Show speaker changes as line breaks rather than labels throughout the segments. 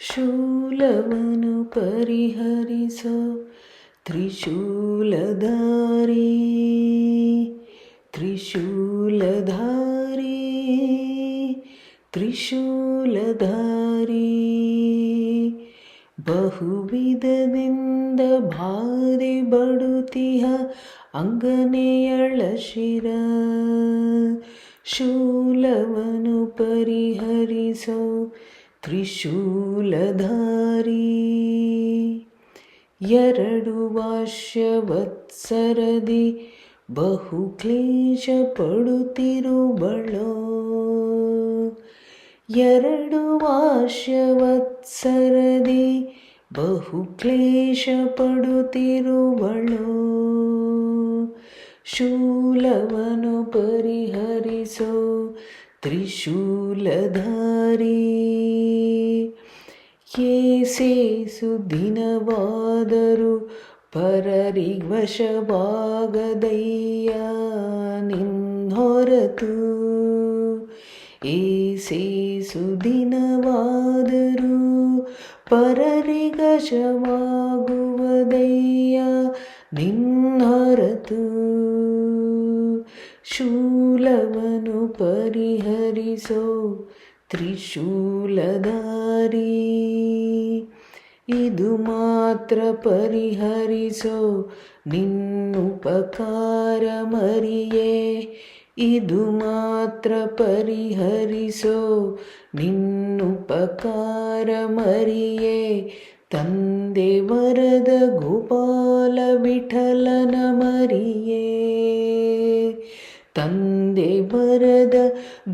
ಶೂಲವನು ಪರಿಹರಿಸೋ ತ್ರಿಶೂಲಧಾರಿ ತ್ರಿಶೂಲಧಾರಿ ತ್ರಿಶೂಲಧಾರಿ ಬಹುವಿಧದಿಂದ ಬಾಧೆ ಬಡುತಿಹ ಅಂಗನೆಯಳ ಶಿರ ಶೂಲವನು ಪರಿಹರಿಸೋ ತ್ರಿಶೂಲಧಾರಿ ಎರಡು ವಾಶ್ಯವತ್ಸರದಿ ಬಹು ಕ್ಲೇಶ ಪಡುತ್ತಿರುವಳೋ ಎರಡು ವಾಶ್ಯವತ್ಸರದಿ ಬಹು ಕ್ಲೇಶ ಪಡುತ್ತಿರುವಳೋ ಶೂಲವನು ಪರಿಹರಿಸೋ ತ್ರಿಶೂಲಧಾರಿ ಏಸೇಸು ದಿನವಾದರೂ ಪರರಿಗೆ ವಶವಾಗದಯ್ಯ ನಿನ್ನೊರತು ಏಸೇಸು ದಿನವಾದರೂ ಪರರಿಗೆ ವಶವಾಗುವುದಯ್ಯ ನಿನ್ನೊರತು ಶೂಲವನು ಪರಿಹರಿಸೋ ತ್ರಿಶೂಲಧಾರಿ ಇದು ಮಾತ್ರ ಪರಿಹರಿಸೋ ನಿನ್ನುಪಕಾರ ಮರಿಯೇ ಇದು ಮಾತ್ರ ಪರಿಹರಿಸೋ ನಿನ್ನುಪಕಾರ ಮರಿಯೇ ತಂದೆ ವರದ ಗೋಪಾಲ ವಿಠಲನ ಮರಿಯೇ ತಂದೆ ವರದ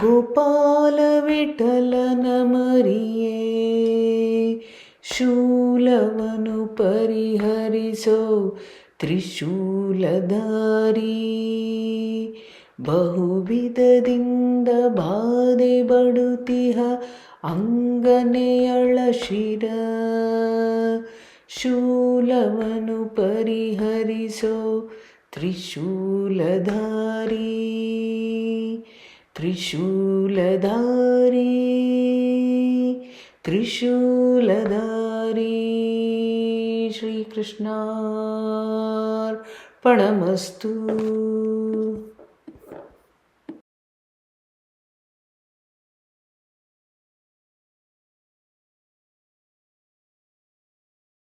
ಗೋಪಾಲ ವಿಠಲನ ಮರಿಯೇ ಶೂಲವನು ಪರಿಹರಿಸೋ ತ್ರಿಶೂಲಧಾರಿ ಬಹುವಿಧದಿಂದ ಬಾಧೆ ಬಡುತಿಹ ಅಂಗನೆಯಳ ಶಿರ ಶೂಲವನು ಪರಿಹರಿಸೋ ತ್ರಿಶೂಲಧಾರಿ ತ್ರಿಶೂಲಧಾರಿ ತ್ರಿಶೂಲಧಾರಿ ಶ್ರೀಕೃಷ್ಣಾರ್ಪಣಮಸ್ತು.